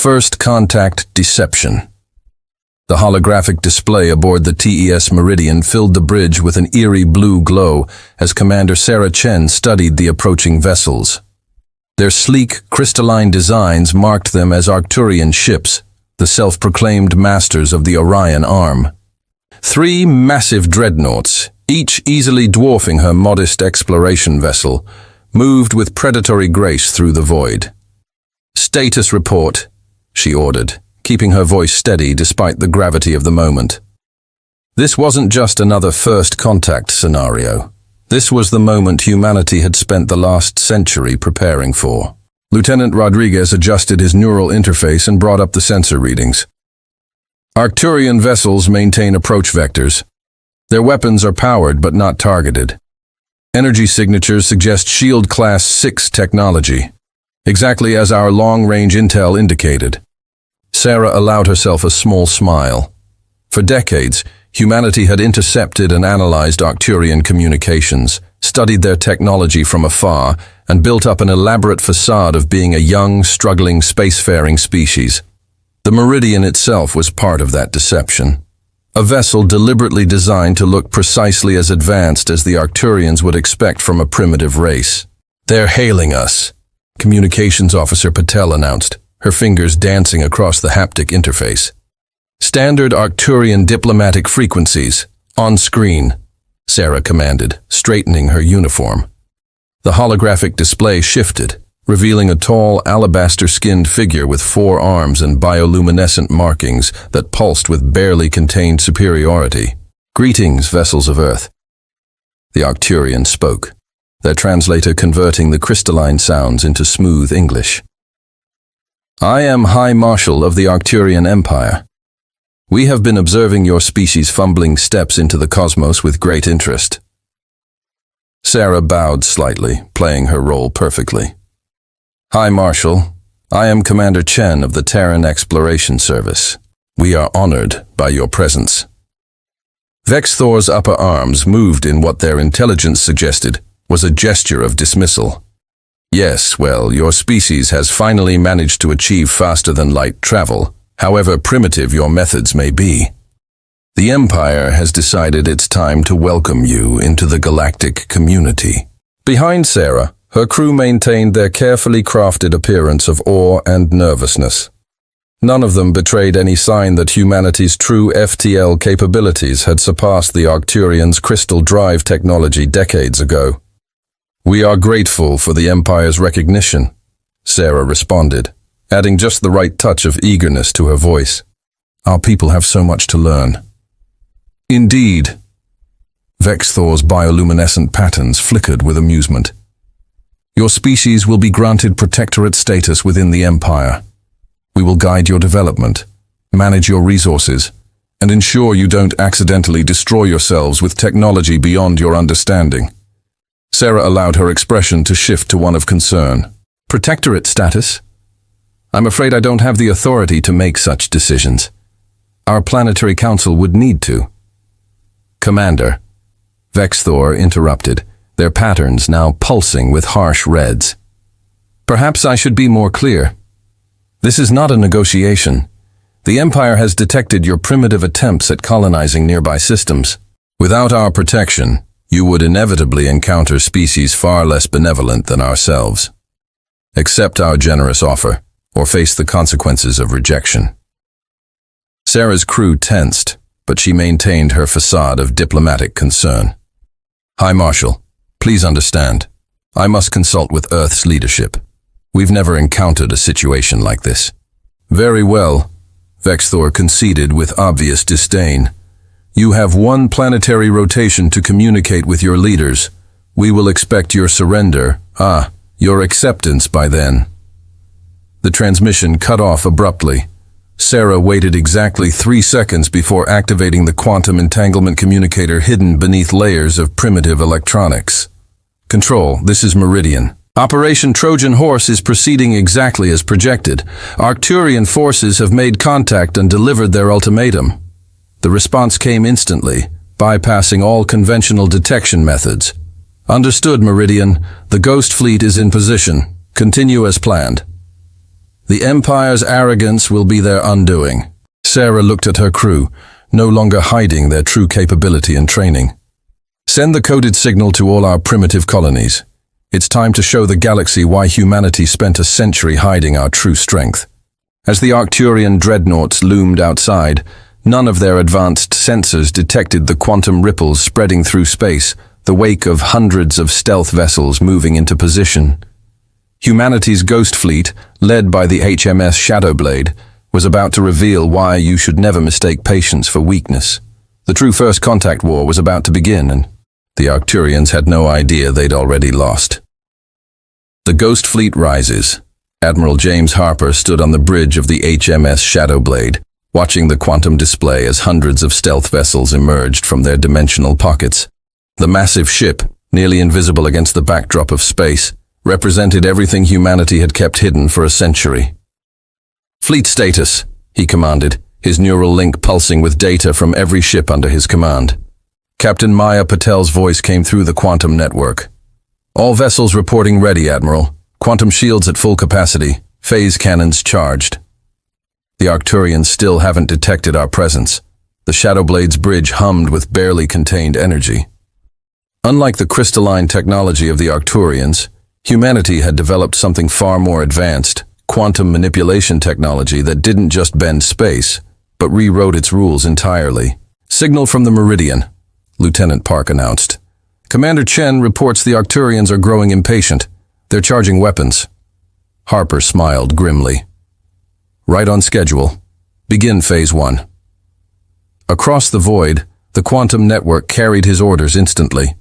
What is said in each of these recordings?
First Contact Deception. The holographic display aboard the TES Meridian filled the bridge with an eerie blue glow as Commander Sarah Chen studied the approaching vessels. Their sleek, crystalline designs marked them as Arcturian ships, the self-proclaimed masters of the Orion Arm. 3 massive dreadnoughts, each easily dwarfing her modest exploration vessel, moved with predatory grace through the void. "Status report," she ordered, keeping her voice steady despite the gravity of the moment. This wasn't just another first contact scenario. This was the moment humanity had spent the last century preparing for. Lieutenant Rodriguez adjusted his neural interface and brought up the sensor readings. Arcturian vessels maintain approach vectors. Their weapons are powered but not targeted. Energy signatures suggest Shield Class 6 technology, exactly as our long-range intel indicated. Sarah allowed herself a small smile. For decades, humanity had intercepted and analyzed Arcturian communications, studied their technology from afar, and built up an elaborate facade of being a young, struggling, spacefaring species. The Meridian itself was part of that deception. A vessel deliberately designed to look precisely as advanced as the Arcturians would expect from a primitive race. "They're hailing us," Communications Officer Patel announced, her fingers dancing across the haptic interface. "Standard Arcturian diplomatic frequencies, on screen," Sarah commanded, straightening her uniform. The holographic display shifted, revealing a tall, alabaster-skinned figure with 4 arms and bioluminescent markings that pulsed with barely contained superiority. "Greetings, vessels of Earth." The Arcturian spoke, their translator converting the crystalline sounds into smooth English. "I am High Marshal of the Arcturian Empire. We have been observing your species' fumbling steps into the cosmos with great interest." Sarah bowed slightly, playing her role perfectly. "High Marshal, I am Commander Chen of the Terran Exploration Service. We are honored by your presence." Vexthor's upper arms moved in what their intelligence suggested was a gesture of dismissal. "Yes, well, your species has finally managed to achieve faster-than-light travel, however primitive your methods may be. The Empire has decided it's time to welcome you into the Galactic community." Behind Sarah, her crew maintained their carefully crafted appearance of awe and nervousness. None of them betrayed any sign that humanity's true FTL capabilities had surpassed the Arcturians' crystal drive technology decades ago. "We are grateful for the Empire's recognition," Sarah responded, adding just the right touch of eagerness to her voice. "Our people have so much to learn." "Indeed." Vexthor's bioluminescent patterns flickered with amusement. "Your species will be granted protectorate status within the Empire. We will guide your development, manage your resources, and ensure you don't accidentally destroy yourselves with technology beyond your understanding." Sarah allowed her expression to shift to one of concern. "Protectorate status? I'm afraid I don't have the authority to make such decisions. Our planetary council would need to." "Commander," Vexthor interrupted, their patterns now pulsing with harsh reds. "Perhaps I should be more clear. This is not a negotiation. The Empire has detected your primitive attempts at colonizing nearby systems. Without our protection, you would inevitably encounter species far less benevolent than ourselves. Accept our generous offer, or face the consequences of rejection." Sarah's crew tensed, but she maintained her facade of diplomatic concern. "High Marshal, please understand, I must consult with Earth's leadership. We've never encountered a situation like this." "Very well," Vexthor conceded with obvious disdain. "You have 1 planetary rotation to communicate with your leaders. We will expect your surrender, your acceptance by then." The transmission cut off abruptly. Sarah waited exactly 3 seconds before activating the quantum entanglement communicator hidden beneath layers of primitive electronics. "Control, this is Meridian. Operation Trojan Horse is proceeding exactly as projected. Arcturian forces have made contact and delivered their ultimatum." The response came instantly, bypassing all conventional detection methods. "Understood, Meridian. The Ghost Fleet is in position. Continue as planned." The Empire's arrogance will be their undoing. Sarah looked at her crew, no longer hiding their true capability and training. Send the coded signal to all our primitive colonies. It's time to show the galaxy why humanity spent a century hiding our true strength. As the Arcturian dreadnoughts loomed outside, none of their advanced sensors detected the quantum ripples spreading through space, the wake of hundreds of stealth vessels moving into position. Humanity's ghost fleet, led by the HMS Shadowblade, was about to reveal why you should never mistake patience for weakness. The true first contact war was about to begin, and the Arcturians had no idea they'd already lost. The ghost fleet rises. Admiral James Harper stood on the bridge of the HMS Shadowblade, watching the quantum display as hundreds of stealth vessels emerged from their dimensional pockets. The massive ship, nearly invisible against the backdrop of space, represented everything humanity had kept hidden for a century. "Fleet status," he commanded, his neural link pulsing with data from every ship under his command. Captain Maya Patel's voice came through the quantum network. "All vessels reporting ready, Admiral. Quantum shields at full capacity. Phase cannons charged." The Arcturians still haven't detected our presence. The Shadowblade's bridge hummed with barely contained energy. Unlike the crystalline technology of the Arcturians, humanity had developed something far more advanced, quantum manipulation technology that didn't just bend space, but rewrote its rules entirely. "Signal from the Meridian," Lieutenant Park announced. "Commander Chen reports the Arcturians are growing impatient. They're charging weapons." Harper smiled grimly. "Right on schedule. Begin Phase 1. Across the void, the quantum network carried his orders instantly.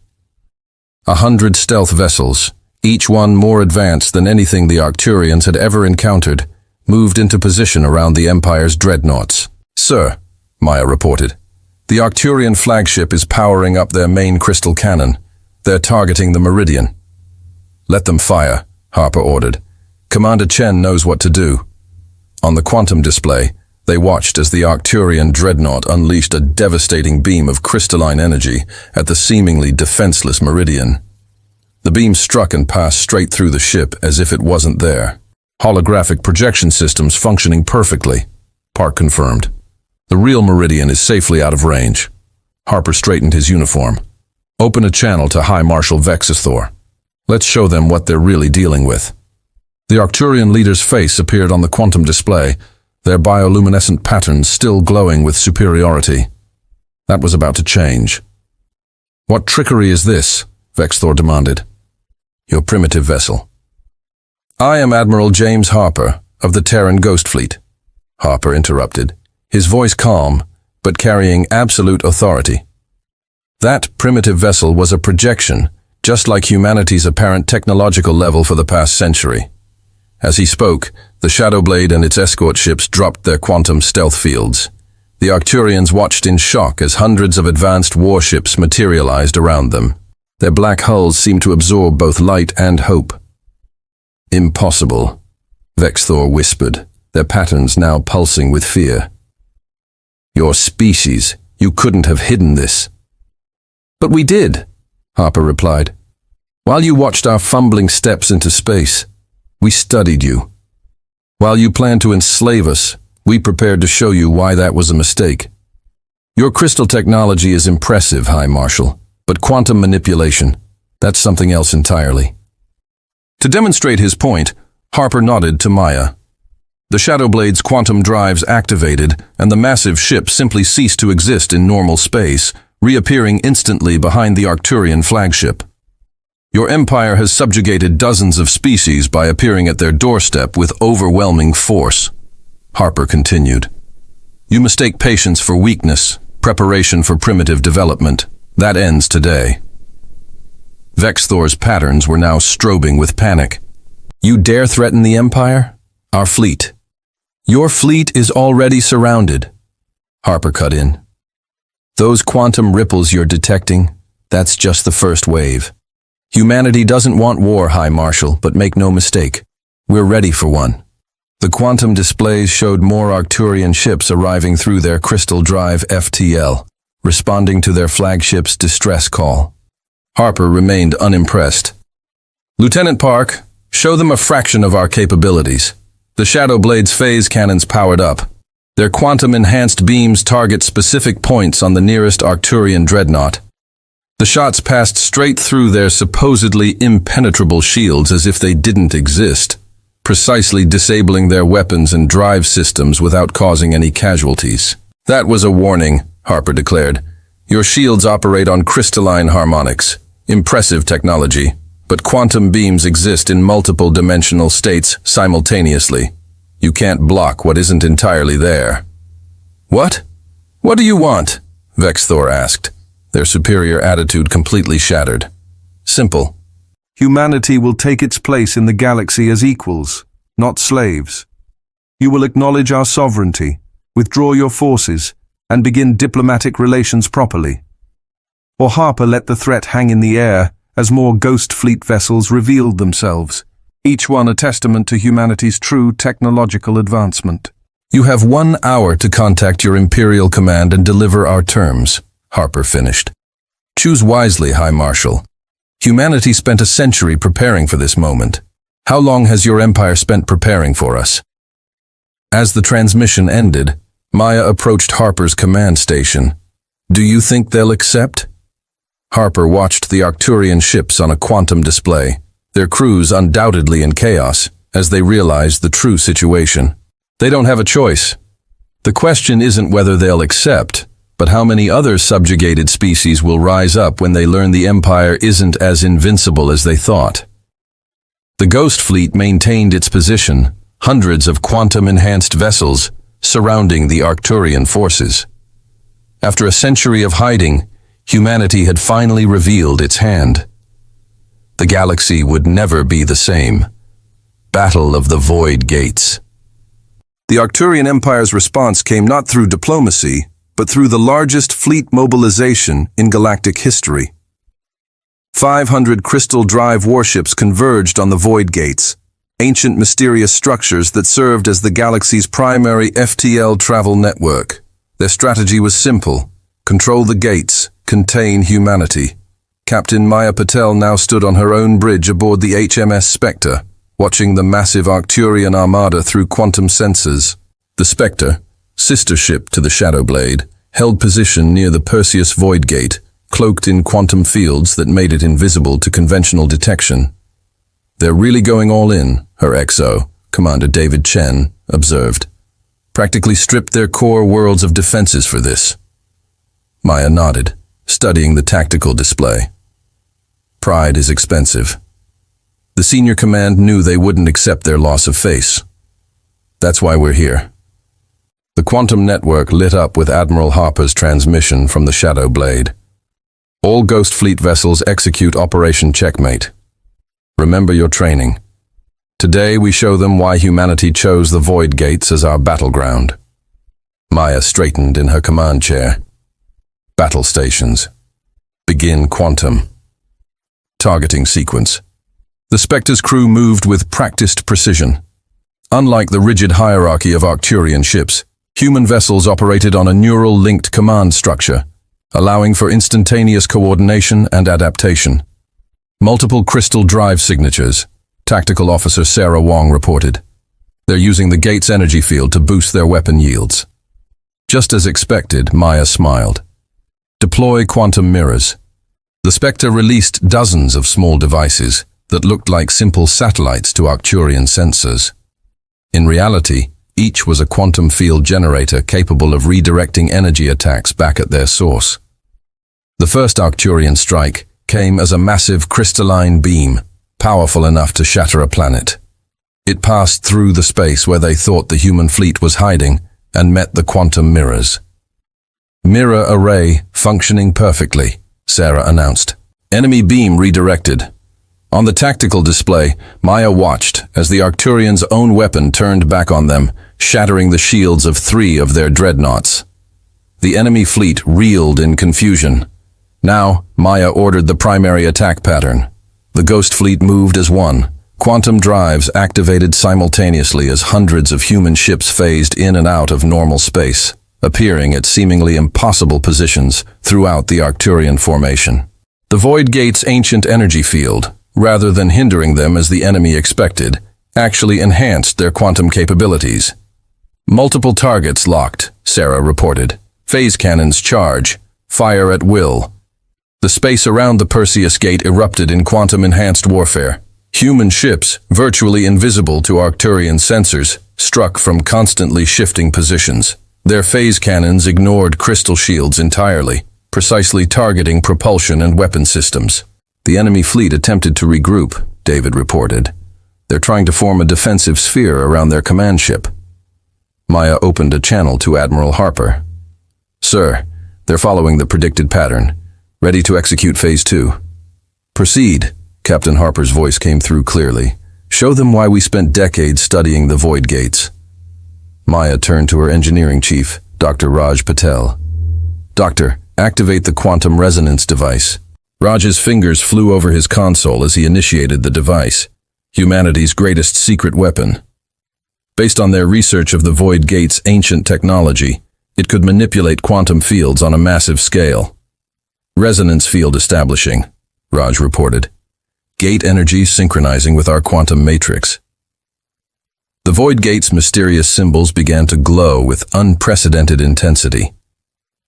100 stealth vessels, each one more advanced than anything the Arcturians had ever encountered, moved into position around the Empire's dreadnoughts. "Sir," Maya reported, "the Arcturian flagship is powering up their main crystal cannon. They're targeting the Meridian." "Let them fire," Harper ordered. "Commander Chen knows what to do." On the quantum display, they watched as the Arcturian dreadnought unleashed a devastating beam of crystalline energy at the seemingly defenseless Meridian. The beam struck and passed straight through the ship as if it wasn't there. "Holographic projection systems functioning perfectly," Park confirmed. "The real Meridian is safely out of range." Harper straightened his uniform. "Open a channel to High Marshal Vexithor. Let's show them what they're really dealing with." The Arcturian leader's face appeared on the quantum display, their bioluminescent patterns still glowing with superiority. That was about to change. "What trickery is this?" Vexithor demanded. "Your primitive vessel." "I am Admiral James Harper, of the Terran Ghost Fleet," Harper interrupted, his voice calm, but carrying absolute authority. "That primitive vessel was a projection, just like humanity's apparent technological level for the past century." As he spoke, the Shadowblade and its escort ships dropped their quantum stealth fields. The Arcturians watched in shock as hundreds of advanced warships materialized around them. Their black hulls seemed to absorb both light and hope. "Impossible," Vexithor whispered, their patterns now pulsing with fear. "Your species, you couldn't have hidden this." "But we did," Harper replied. "While you watched our fumbling steps into space, we studied you. While you planned to enslave us, we prepared to show you why that was a mistake. Your crystal technology is impressive, High Marshal, but quantum manipulation, that's something else entirely." To demonstrate his point, Harper nodded to Maya. The Shadowblade's quantum drives activated, and the massive ship simply ceased to exist in normal space, reappearing instantly behind the Arcturian flagship. "Your empire has subjugated dozens of species by appearing at their doorstep with overwhelming force," Harper continued. "You mistake patience for weakness, preparation for primitive development. That ends today." Vexithor's patterns were now strobing with panic. "You dare threaten the Empire? Our fleet." "Your fleet is already surrounded," Harper cut in. "Those quantum ripples you're detecting, that's just the first wave. Humanity doesn't want war, High Marshal, but make no mistake, we're ready for one." The quantum displays showed more Arcturian ships arriving through their crystal drive FTL, responding to their flagship's distress call. Harper remained unimpressed. "Lieutenant Park, show them a fraction of our capabilities." The Shadow Blade's phase cannons powered up. Their quantum-enhanced beams target specific points on the nearest Arcturian dreadnought. The shots passed straight through their supposedly impenetrable shields as if they didn't exist, precisely disabling their weapons and drive systems without causing any casualties. "That was a warning," Harper declared. "Your shields operate on crystalline harmonics. Impressive technology, but quantum beams exist in multiple dimensional states simultaneously. You can't block what isn't entirely there." "What? What do you want?" Vexthor asked, their superior attitude completely shattered. "Simple. Humanity will take its place in the galaxy as equals, not slaves. You will acknowledge our sovereignty, withdraw your forces, and begin diplomatic relations properly." Or Harper let the threat hang in the air as more Ghost Fleet vessels revealed themselves, each one a testament to humanity's true technological advancement. "You have 1 hour to contact your Imperial Command and deliver our terms," Harper finished. "Choose wisely, High Marshal. Humanity spent a century preparing for this moment. How long has your empire spent preparing for us?" As the transmission ended, Maya approached Harper's command station. "Do you think they'll accept?" Harper watched the Arcturian ships on a quantum display, their crews undoubtedly in chaos, as they realized the true situation. They don't have a choice. The question isn't whether they'll accept, but how many other subjugated species will rise up when they learn the Empire isn't as invincible as they thought. The Ghost Fleet maintained its position, hundreds of quantum-enhanced vessels surrounding the Arcturian forces. After a century of hiding, humanity had finally revealed its hand. The galaxy would never be the same. Battle of the Void Gates. The Arcturian Empire's response came not through diplomacy, but through the largest fleet mobilization in galactic history. 500 crystal drive warships converged on the Void Gates, ancient mysterious structures that served as the galaxy's primary FTL travel network. Their strategy was simple: control the gates, contain humanity. Captain Maya Patel now stood on her own bridge aboard the HMS Spectre, watching the massive Arcturian armada through quantum sensors. The Spectre, sister ship to the Shadow Blade, held position near the Perseus Void Gate, cloaked in quantum fields that made it invisible to conventional detection. "They're really going all in," her XO, Commander David Chen, observed. "Practically stripped their core worlds of defenses for this." Maya nodded, studying the tactical display. Pride is expensive. The senior command knew they wouldn't accept their loss of face. That's why we're here. The quantum network lit up with Admiral Harper's transmission from the Shadow Blade. "All Ghost Fleet vessels execute Operation Checkmate. Remember your training. Today we show them why humanity chose the Void Gates as our battleground." Maya straightened in her command chair. Battle stations. Begin quantum. Targeting sequence. The Spectre's crew moved with practiced precision. Unlike the rigid hierarchy of Arcturian ships, human vessels operated on a neural-linked command structure, allowing for instantaneous coordination and adaptation. Multiple crystal drive signatures, Tactical Officer Sarah Wong reported. They're using the gate's energy field to boost their weapon yields. Just as expected, Maya smiled. Deploy quantum mirrors. The Spectre released dozens of small devices that looked like simple satellites to Arcturian sensors. In reality, each was a quantum field generator capable of redirecting energy attacks back at their source. The first Arcturian strike came as a massive crystalline beam, powerful enough to shatter a planet. It passed through the space where they thought the human fleet was hiding and met the quantum mirrors. "Mirror array functioning perfectly," Sarah announced. "Enemy beam redirected." On the tactical display, Maya watched as the Arcturians' own weapon turned back on them, shattering the shields of 3 of their dreadnoughts. The enemy fleet reeled in confusion. Now, Maya ordered the primary attack pattern. The Ghost Fleet moved as one. Quantum drives activated simultaneously as hundreds of human ships phased in and out of normal space, appearing at seemingly impossible positions throughout the Arcturian formation. The Void Gate's ancient energy field, rather than hindering them as the enemy expected, actually enhanced their quantum capabilities. Multiple targets locked, Sarah reported. Phase cannons charge, fire at will. The space around the Perseus Gate erupted in quantum-enhanced warfare. Human ships, virtually invisible to Arcturian sensors, struck from constantly shifting positions. Their phase cannons ignored crystal shields entirely, precisely targeting propulsion and weapon systems. The enemy fleet attempted to regroup, David reported. They're trying to form a defensive sphere around their command ship. Maya opened a channel to Admiral Harper. Sir, they're following the predicted pattern, ready to execute Phase 2. Proceed, Captain Harper's voice came through clearly. Show them why we spent decades studying the void gates. Maya turned to her engineering chief, Dr. Raj Patel. Doctor, activate the quantum resonance device. Raj's fingers flew over his console as he initiated the device, humanity's greatest secret weapon. Based on their research of the void gate's ancient technology, it could manipulate quantum fields on a massive scale. Resonance field establishing, Raj reported. Gate energy synchronizing with our quantum matrix. The void gate's mysterious symbols began to glow with unprecedented intensity.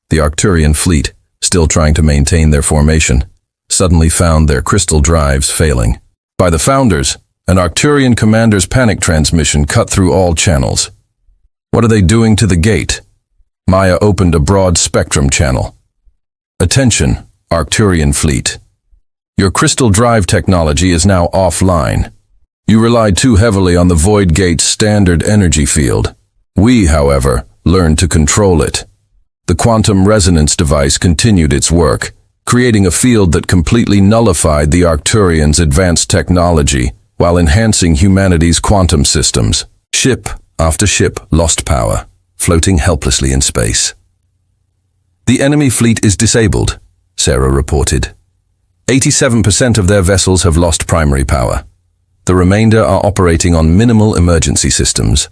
The Arcturian fleet, still trying to maintain their formation, suddenly found their crystal drives failing. By the Founders, an Arcturian commander's panic transmission cut through all channels. What are they doing to the gate? Maya opened a broad spectrum channel. Attention, Arcturian fleet. Your crystal drive technology is now offline. You relied too heavily on the void gate's standard energy field. We, however, learned to control it. The quantum resonance device continued its work, creating a field that completely nullified the Arcturians' advanced technology while enhancing humanity's quantum systems. Ship after ship lost power, floating helplessly in space. The enemy fleet is disabled, Sarah reported. 87% of their vessels have lost primary power. The remainder are operating on minimal emergency systems.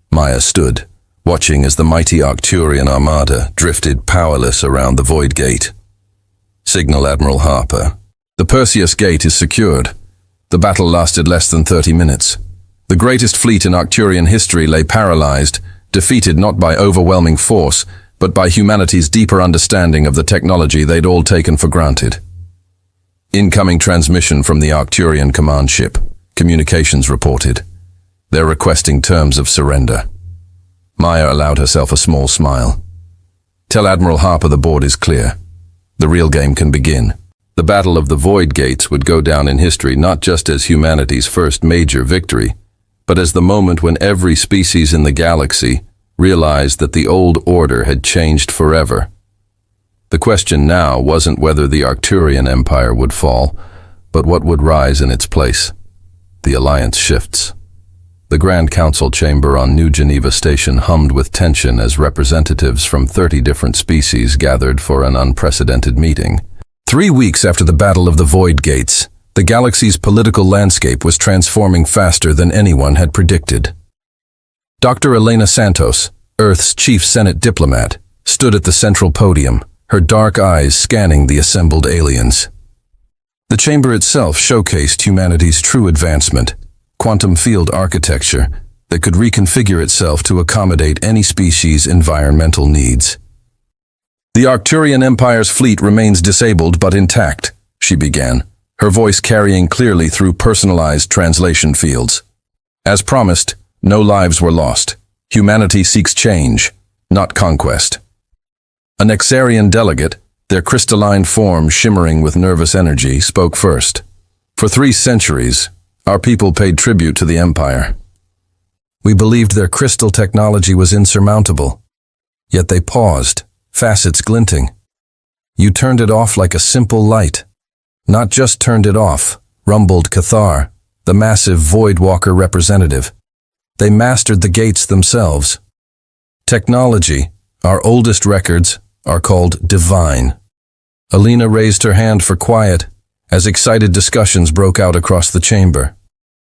Maya stood, watching as the mighty Arcturian armada drifted powerless around the void gate. Signal Admiral Harper. The Perseus Gate is secured. The battle lasted less than 30 minutes. The greatest fleet in Arcturian history lay paralyzed, defeated not by overwhelming force, but by humanity's deeper understanding of the technology they'd all taken for granted. Incoming transmission from the Arcturian command ship. Communications reported. They're requesting terms of surrender. Maya allowed herself a small smile. Tell Admiral Harper the board is clear. The real game can begin. The Battle of the Void Gates would go down in history not just as humanity's first major victory, but as the moment when every species in the galaxy realized that the old order had changed forever. The question now wasn't whether the Arcturian Empire would fall, but what would rise in its place. The alliance shifts. The Grand Council chamber on New Geneva Station hummed with tension as representatives from 30 different species gathered for an unprecedented meeting. 3 weeks after the Battle of the Void Gates, the galaxy's political landscape was transforming faster than anyone had predicted. Dr. Elena Santos, Earth's chief Senate diplomat, stood at the central podium, her dark eyes scanning the assembled aliens. The chamber itself showcased humanity's true advancement, quantum field architecture that could reconfigure itself to accommodate any species' environmental needs. The Arcturian Empire's fleet remains disabled but intact, she began, her voice carrying clearly through personalized translation fields. As promised, no lives were lost. Humanity seeks change, not conquest. A Nexarian delegate, their crystalline form shimmering with nervous energy, spoke first. For 3 centuries, our people paid tribute to the Empire. We believed their crystal technology was insurmountable. Yet they paused, facets glinting. You turned it off like a simple light. Not just turned it off, rumbled Cathar, the massive Void Walker representative. They mastered the gates themselves. Technology, our oldest records, are called divine. Alina raised her hand for quiet as excited discussions broke out across the chamber.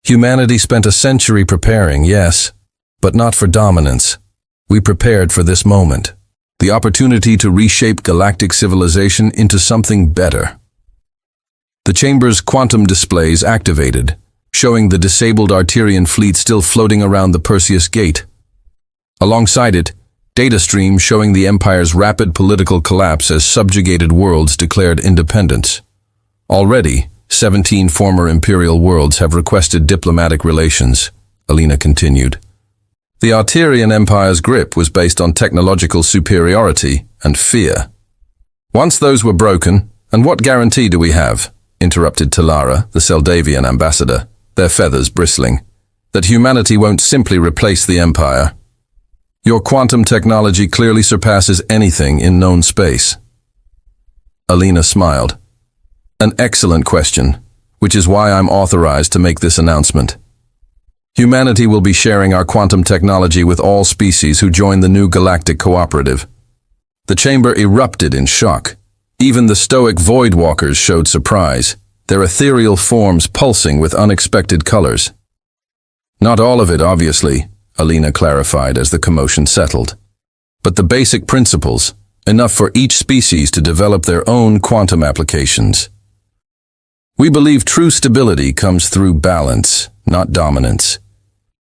Humanity spent a century preparing, yes, but not for dominance. We prepared for this moment, the opportunity to reshape galactic civilization into something better. The chamber's quantum displays activated, showing the disabled Arterian fleet still floating around the Perseus Gate. Alongside it, data streams showing the Empire's rapid political collapse as subjugated worlds declared independence. Already, 17 former Imperial worlds have requested diplomatic relations, Alina continued. The Arterian Empire's grip was based on technological superiority and fear. Once those were broken, and what guarantee do we have, interrupted Talara, the Seldavian ambassador, their feathers bristling, that humanity won't simply replace the Empire? Your quantum technology clearly surpasses anything in known space. Alina smiled. An excellent question, which is why I'm authorized to make this announcement. Humanity will be sharing our quantum technology with all species who join the new Galactic Cooperative. The chamber erupted in shock. Even the stoic Void Walkers showed surprise, their ethereal forms pulsing with unexpected colors. Not all of it, obviously, Alina clarified as the commotion settled. But the basic principles, enough for each species to develop their own quantum applications. We believe true stability comes through balance, not dominance.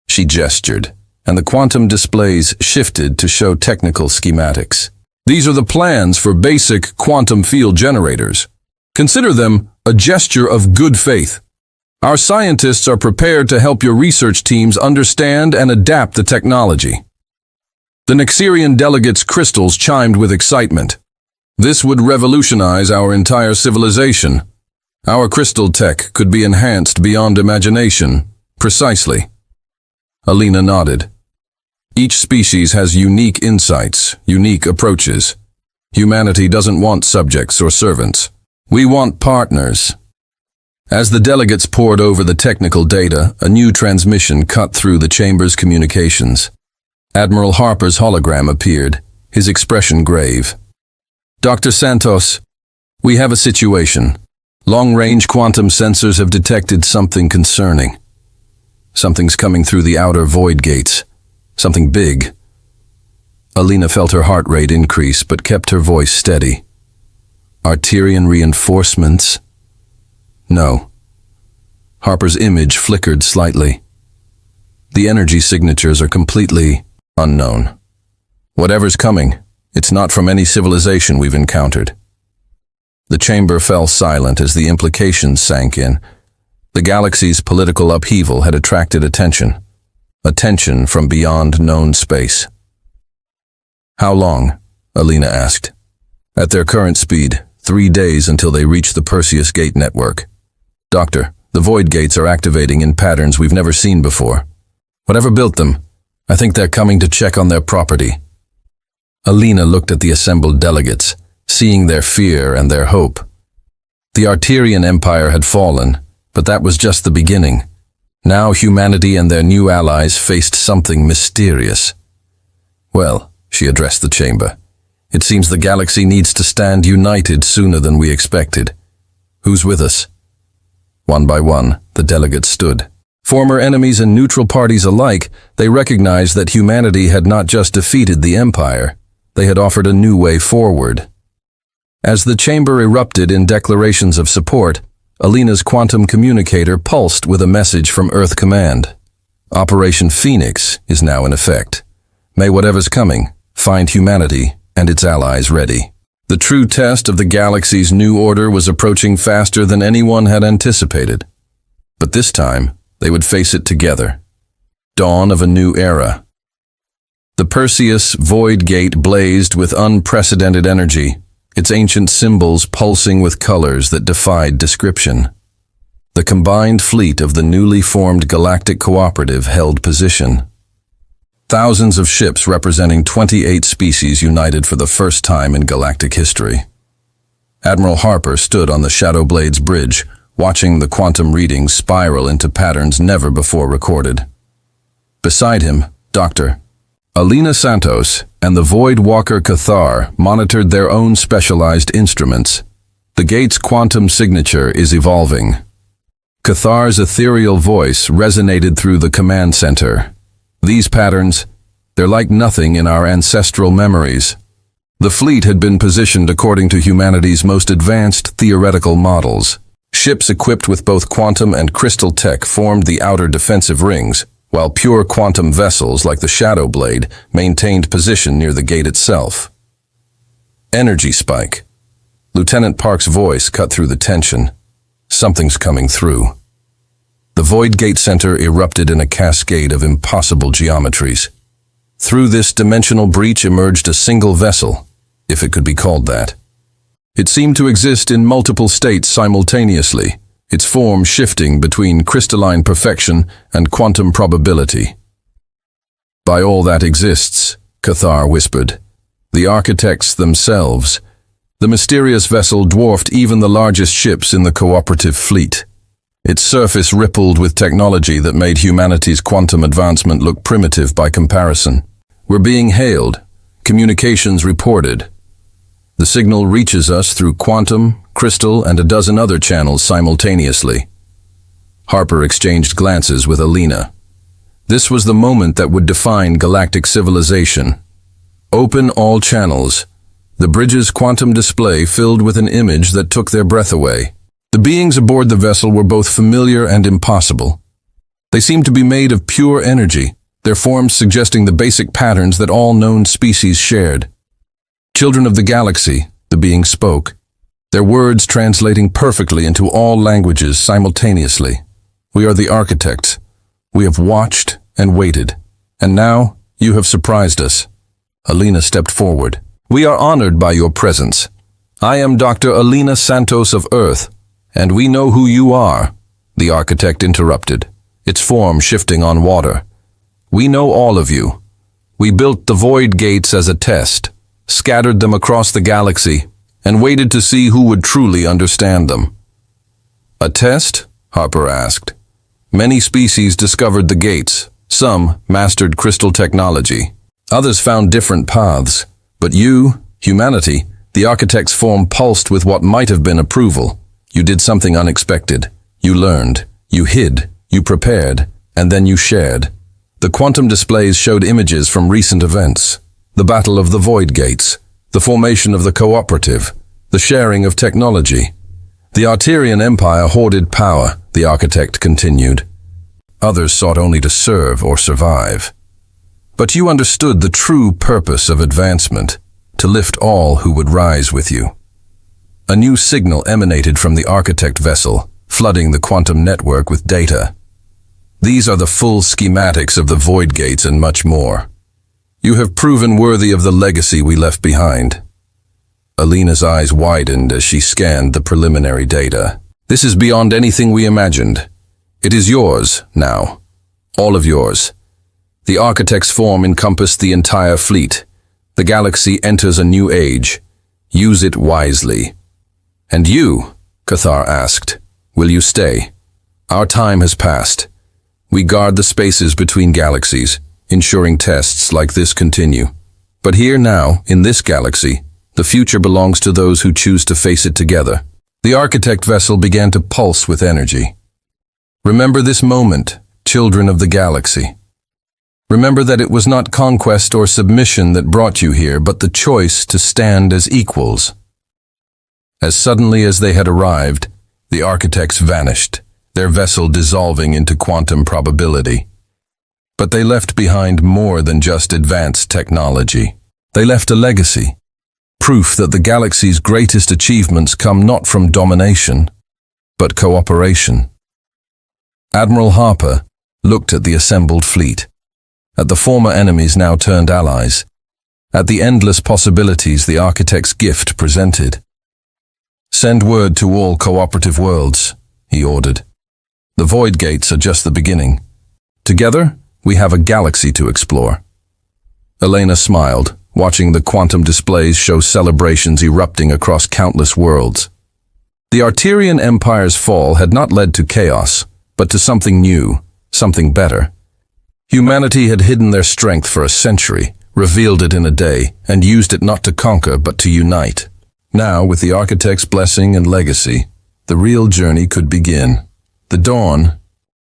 She gestured, and the quantum displays shifted to show technical schematics. These are the plans for basic quantum field generators. Consider them a gesture of good faith. Our scientists are prepared to help your research teams understand and adapt the technology. The Nexerian delegates' crystals chimed with excitement. This would revolutionize our entire civilization. Our crystal tech could be enhanced beyond imagination. Precisely. Alina nodded. Each species has unique insights, unique approaches. Humanity doesn't want subjects or servants. We want partners. As the delegates pored over the technical data, a new transmission cut through the chamber's communications. Admiral Harper's hologram appeared, his expression grave. Dr. Santos, we have a situation. Long-range quantum sensors have detected something concerning. Something's coming through the outer void gates. Something big. Alina felt her heart rate increase but kept her voice steady. Arterian reinforcements? No. Harper's image flickered slightly. The energy signatures are completely unknown. Whatever's coming, it's not from any civilization we've encountered. The chamber fell silent as the implications sank in. The galaxy's political upheaval had attracted attention. Attention from beyond known space. How long? Alina asked. At their current speed, 3 days until they reach the Perseus Gate network. Doctor, the void gates are activating in patterns we've never seen before. Whatever built them, I think they're coming to check on their property. Alina looked at the assembled delegates, seeing their fear and their hope. The Arterian Empire had fallen, but that was just the beginning. Now humanity and their new allies faced something mysterious. Well, she addressed the chamber, it seems the galaxy needs to stand united sooner than we expected. Who's with us? One by one, the delegates stood. Former enemies and neutral parties alike, they recognized that humanity had not just defeated the Empire, they had offered a new way forward. As the chamber erupted in declarations of support, Alina's quantum communicator pulsed with a message from Earth Command. Operation Phoenix is now in effect. May whatever's coming find humanity and its allies ready. The true test of the galaxy's new order was approaching faster than anyone had anticipated. But this time, they would face it together. Dawn of a new era. The Perseus Void Gate blazed with unprecedented energy, its ancient symbols pulsing with colors that defied description. The combined fleet of the newly formed Galactic Cooperative held position. Thousands of ships representing 28 species united for the first time in galactic history. Admiral Harper stood on the Shadowblade's bridge, watching the quantum readings spiral into patterns never before recorded. Beside him, Dr. Alina Santos and the Void Walker Cathar monitored their own specialized instruments. The gate's quantum signature is evolving. Cathar's ethereal voice resonated through the command center. These patterns, they're like nothing in our ancestral memories. The fleet had been positioned according to humanity's most advanced theoretical models. Ships equipped with both quantum and crystal tech formed the outer defensive rings, while pure quantum vessels like the Shadow Blade maintained position near the gate itself. Energy spike. Lieutenant Park's voice cut through the tension. Something's coming through. The Void Gate Center erupted in a cascade of impossible geometries. Through this dimensional breach emerged a single vessel, if it could be called that. It seemed to exist in multiple states simultaneously, its form shifting between crystalline perfection and quantum probability. By all that exists, Cathar whispered, the architects themselves, the mysterious vessel dwarfed even the largest ships in the cooperative fleet. Its surface rippled with technology that made humanity's quantum advancement look primitive by comparison. We're being hailed, communications reported. The signal reaches us through quantum, crystal, and a dozen other channels simultaneously. Harper exchanged glances with Alina. This was the moment that would define galactic civilization. Open all channels. The bridge's quantum display filled with an image that took their breath away. The beings aboard the vessel were both familiar and impossible. They seemed to be made of pure energy, their forms suggesting the basic patterns that all known species shared. Children of the galaxy, the being spoke, their words translating perfectly into all languages simultaneously. We are the architects. We have watched and waited, and now you have surprised us. Alina stepped forward. We are honored by your presence. I am Dr. Alina Santos of Earth, and we know who you are, the architect interrupted, its form shifting on water. We know all of you. We built the Void Gates as a test, scattered them across the galaxy, and waited to see who would truly understand them. A test? Harper asked. Many species discovered the gates. Some mastered crystal technology. Others found different paths. But you, humanity, the architect's form pulsed with what might have been approval. You did something unexpected. You learned. You hid. You prepared. And then you shared. The quantum displays showed images from recent events. The Battle of the Void Gates, the formation of the Cooperative, the sharing of technology. The Arterian Empire hoarded power, the architect continued. Others sought only to serve or survive. But you understood the true purpose of advancement, to lift all who would rise with you. A new signal emanated from the architect vessel, flooding the quantum network with data. These are the full schematics of the Void Gates and much more. You have proven worthy of the legacy we left behind. Alina's eyes widened as she scanned the preliminary data. This is beyond anything we imagined. It is yours now. All of yours. The architect's form encompassed the entire fleet. The galaxy enters a new age. Use it wisely. And you, Cathar asked, will you stay? Our time has passed. We guard the spaces between galaxies, ensuring tests like this continue. But here now, in this galaxy, the future belongs to those who choose to face it together. The architect vessel began to pulse with energy. Remember this moment, children of the galaxy. Remember that it was not conquest or submission that brought you here, but the choice to stand as equals. As suddenly as they had arrived, the architects vanished, their vessel dissolving into quantum probability. But they left behind more than just advanced technology. They left a legacy, proof that the galaxy's greatest achievements come not from domination, but cooperation. Admiral Harper looked at the assembled fleet, at the former enemies now turned allies, at the endless possibilities the architect's gift presented. Send word to all cooperative worlds, he ordered. The Void Gates are just the beginning. Together, we have a galaxy to explore. Elena smiled, watching the quantum displays show celebrations erupting across countless worlds. The Arterian Empire's fall had not led to chaos, but to something new, something better. Humanity had hidden their strength for a century, revealed it in a day, and used it not to conquer but to unite. Now, with the architect's blessing and legacy, the real journey could begin. The dawn,